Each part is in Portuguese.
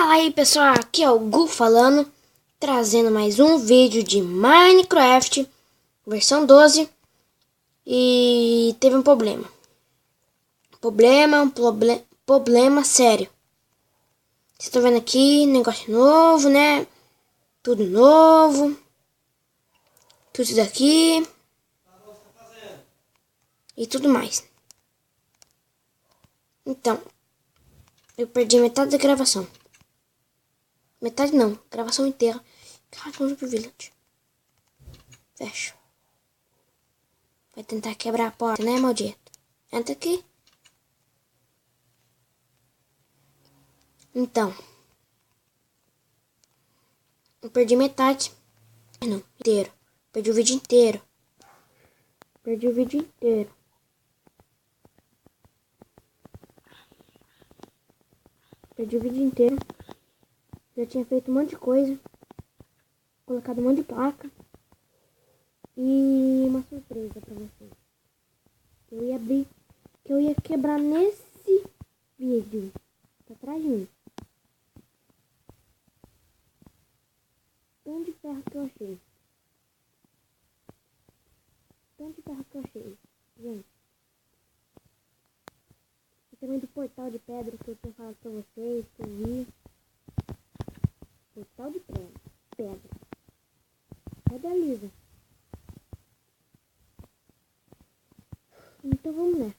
Fala aí pessoal, aqui é o Gu falando, trazendo mais um vídeo de Minecraft, versão 12, e teve um problema. Problema sério. Vocês estão vendo aqui, negócio novo, né? Tudo novo. Tudo isso daqui. E tudo mais. Então, eu perdi metade da gravação. Metade não, gravação inteira. Caraca, pro Village. Fecha. Vai tentar quebrar a porta, né, maldito? Entra aqui. Então. Eu perdi metade. Não, inteiro. Perdi o vídeo inteiro. Perdi o vídeo inteiro. Perdi o vídeo inteiro. Já tinha feito um monte de coisa. Colocado um monte de placa. E uma surpresa pra vocês. Eu ia abrir. Que eu ia quebrar nesse vídeo. Tá atrás de mim. Tanto de ferro que eu achei. Tanto de ferro que eu achei. Gente. E também do portal de pedra que eu tinha falado pra vocês. Que eu vi. Portal de pedra. Pedra lisa. Então vamos nessa.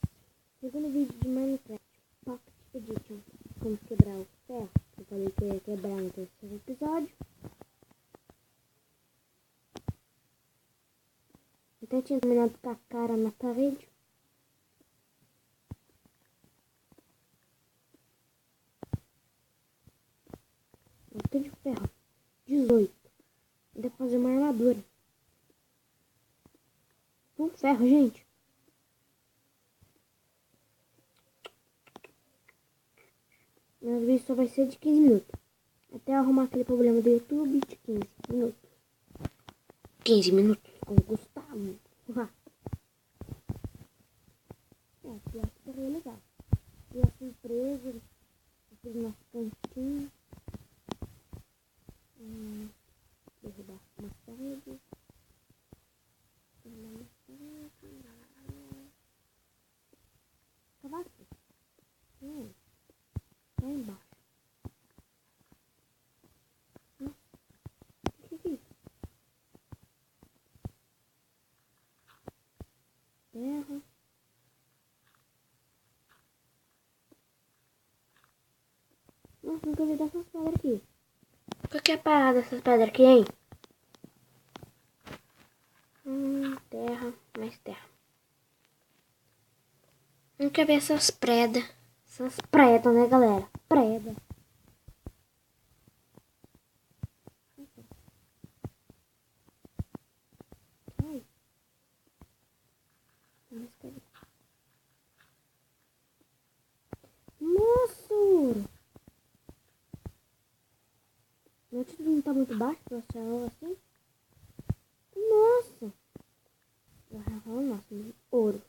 Segundo vídeo de Minecraft Pocket Edition. Como quebrar o ferro. Eu falei que eu ia quebrar no terceiro episódio. Até tinha terminado com a cara na parede. Botei de ferro. 18. Ainda fazer uma armadura. Com ferro, gente. Meu vídeo só vai ser de 15 minutos. Até arrumar aquele problema do YouTube de 15 minutos. 15 minutos com o Gustavo. Eu acho que seria legal. E a surpresa. Aqui no nosso cantinho. Derrubar umas paredes. Cavar aqui. Lá embaixo. Nossa, o que é isso? Terra. Nossa, nunca vi dessas pedras aqui. Qual que é a parada dessas pedras aqui, hein? Terra, mais terra. Nunca vi essas predas. Essas predas, né, galera? Preda. Ai. Nossa! Meu título não tá muito baixo pra achar assim? Nossa! Nossa, ouro.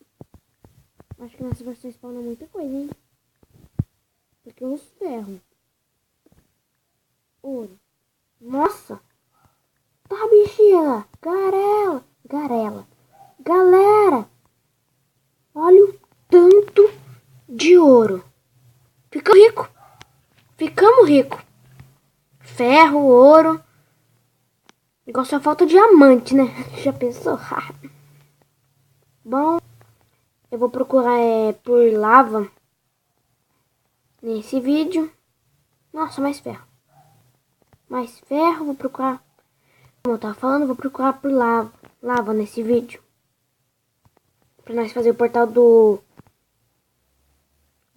Acho que nessa versão spawna muita coisa, hein? Porque os ferros. Ouro. Nossa! Tá, bichinha! Galera! Olha o tanto de ouro. Ficamos rico. Ferro, ouro. Igual só falta diamante, né? Já pensou? Bom, eu vou procurar por lava nesse vídeo. Nossa, mais ferro. Mais ferro, vou procurar. Como eu tava falando, vou procurar por lava nesse vídeo. Pra nós fazer o portal do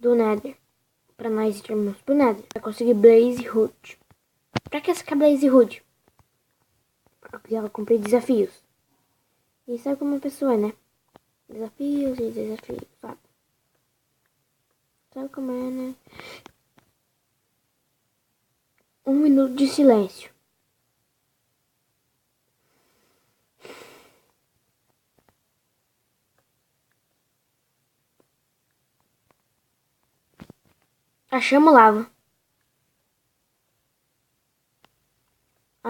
Nether. Pra nós irmos pro Nether. Pra conseguir Blaze Hood. Pra que essa Blaze Hood? Porque eu comprei desafios. E sabe como a pessoa é, né? Desafios e desafios, sabe? Sabe como é, né? 1 minuto de silêncio. Achamos lava.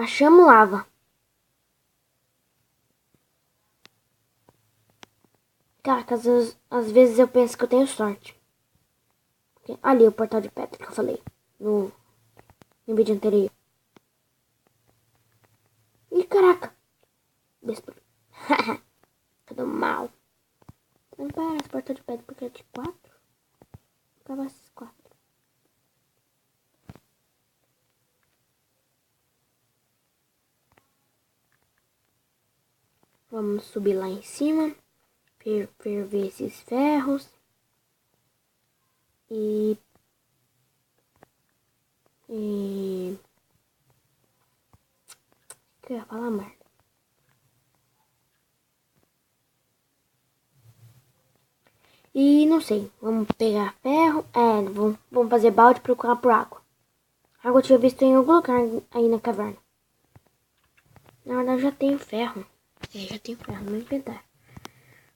Achamos lava. Caraca, às vezes eu penso que eu tenho sorte. Ali o portal de pedra que eu falei no vídeo anterior. Ih, caraca. Cadê mal? Não parece portal de pedra porque é de 4. Acaba esses 4. Vamos subir lá em cima. Ferver esses ferros. E o que eu ia falar, merda? E não sei, vamos pegar ferro. Vamos fazer balde e procurar por água. Água eu tinha visto em algum lugar aí na caverna. Na verdade já tenho ferro. Já tenho ferro no inventário.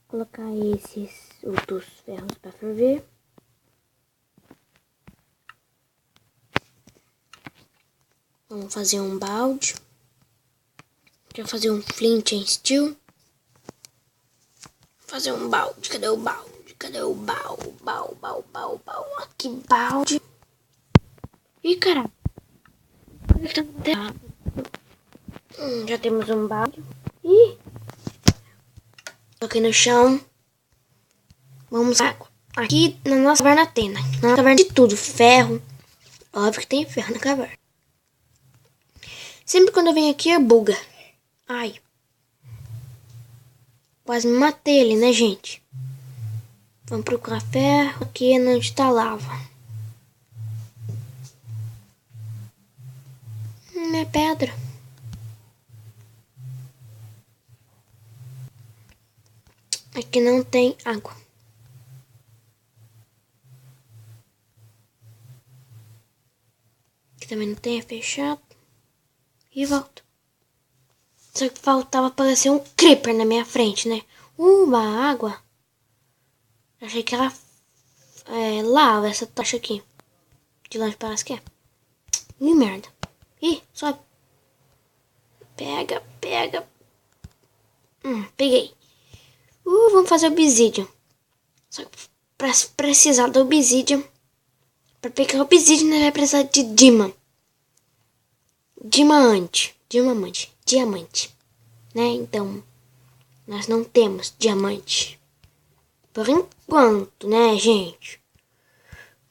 Colocar esses outros ferros para ferver. Vamos fazer um balde. Quero fazer um flint and steel. Fazer um balde. Cadê o balde? Cadê o balde? Aqui, balde. Ih, caralho. Já temos um balde. Ih. Coloquei no chão. Vamos aqui na nossa caverna tem, né? Na caverna de tudo. Ferro. Óbvio que tem ferro na caverna. Sempre quando eu venho aqui, buga. Ai. Quase me matei ele, né, gente? Vamos procurar ferro aqui onde tá lava. É pedra. Aqui não tem água. Aqui também não tem, é fechado. E volto. Só que faltava aparecer um creeper na minha frente, né? Uma água. Achei que ela lava essa tocha aqui. De longe parece que é. Ih, merda. Ih, sobe. Pega. Peguei. Vamos fazer obsidian. Só que pra precisar do obsidian, pra pegar o obsidian, nós vai precisar de diamante, né? Então, nós não temos diamante. Por enquanto, né, gente?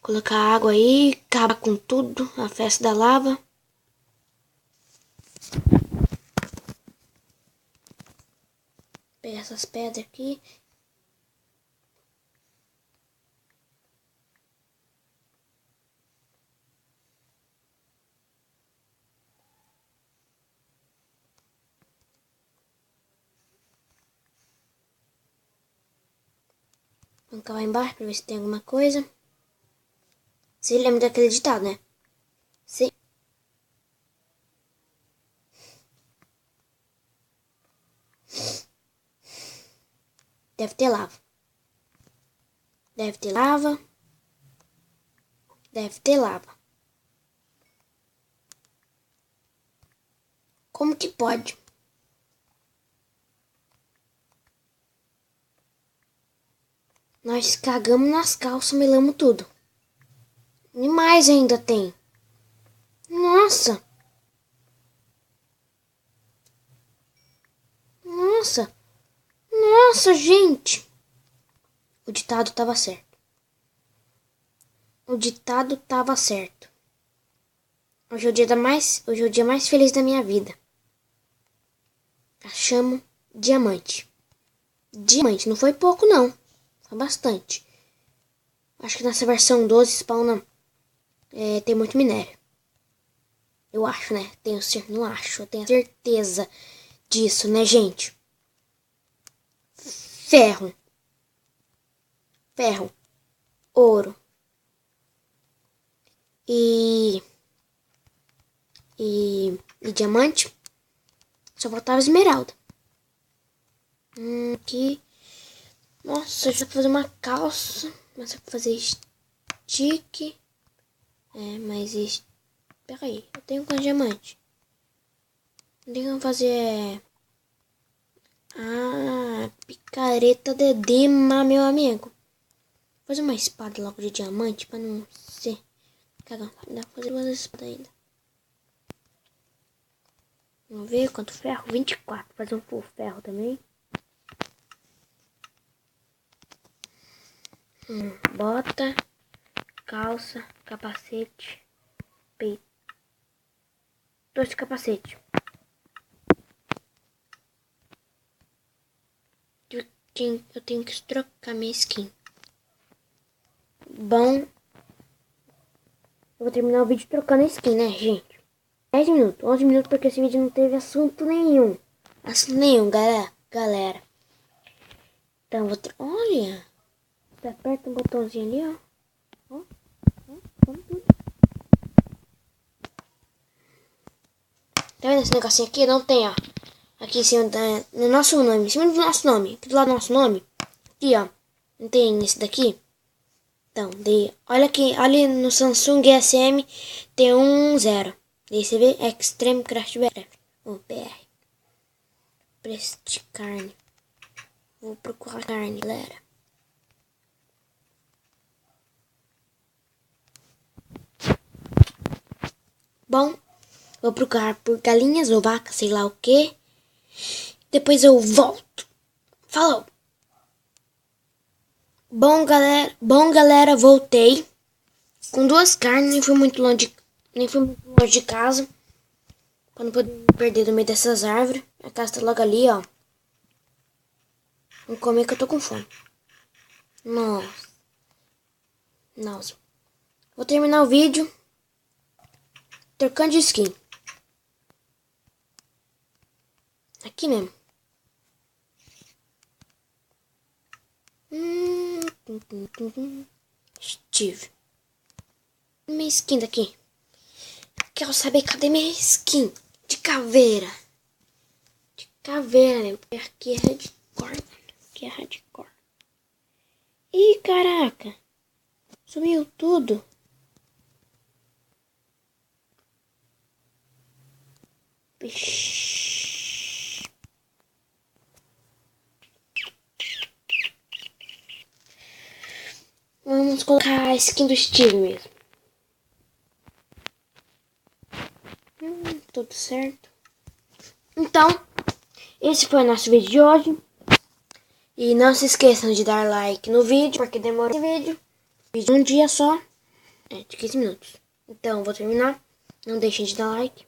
Colocar água aí, acabar com tudo, a festa da lava. Pegar essas pedras aqui. Vamos cá lá embaixo pra ver se tem alguma coisa. Você lembra daquele ditado, né? Sim. Deve ter lava. Deve ter lava. Deve ter lava. Como que pode? Nós cagamos nas calças, melamos tudo. E mais ainda tem. Nossa. Nossa. Nossa, gente. O ditado tava certo. O ditado tava certo. Hoje é o dia mais feliz da minha vida. Achamos diamante. Diamante, não foi pouco não. Foi bastante. Acho que nessa versão 12 spawna tem muito minério. Eu acho, né? Não acho, eu tenho certeza disso, né, gente? Ferro. Ouro. E diamante. Só faltava esmeralda. Aqui. Nossa, já vou fazer uma calça. Mas eu vou fazer stick. Mas peraí, eu tenho com diamante. Tem que fazer picareta de Dima, meu amigo. Vou fazer uma espada logo de diamante pra não ser cagão. Dá pra fazer duas espadas ainda. Vamos ver quanto ferro. 24. Fazer um full ferro também. Bota, calça, capacete, peito. 2 capacetes. Eu tenho que trocar minha skin. Bom, eu vou terminar o vídeo trocando a skin, né, gente? 10 minutos, 11 minutos, porque esse vídeo não teve assunto nenhum. Assunto nenhum, galera. Então, eu vou... Olha! Você aperta um botãozinho ali, ó. Tá vendo esse negocinho aqui? Não tem, ó. Aqui em cima, no nosso nome. Em cima do nosso nome. Aqui do lado do nosso nome. Aqui, ó. Não tem esse daqui? Então, daí, olha aqui. Olha no Samsung SM. Tem um 0. Daí você vê Extreme Craft BR. Preço de carne. Vou procurar carne, galera. Bom, vou procurar por galinhas ou vacas, sei lá o que. Depois eu volto. Falou! Bom, galera, voltei. Com 2 carnes, nem fui muito longe de casa. Pra não poder me perder no meio dessas árvores. A casa tá logo ali, ó. Vou comer que eu tô com fome. Nossa. Vou terminar o vídeo trocando de skin. Aqui mesmo. Steve. Minha skin daqui. Quero saber cadê minha skin de caveira. De caveira, né? Porque aqui é hardcore. Aqui é hardcore. Ih, caraca. Sumiu tudo. Vixe. Vamos colocar a skin do Steve mesmo. Tudo certo. Então, esse foi o nosso vídeo de hoje. E não se esqueçam de dar like no vídeo, porque demorou esse vídeo. Vídeo um dia só. De 15 minutos. Então, vou terminar. Não deixem de dar like.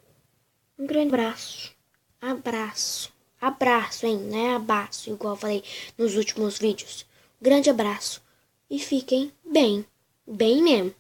Um grande abraço. Abraço, hein? Não é abraço, igual eu falei nos últimos vídeos. Um grande abraço. E fiquem bem. Bem mesmo.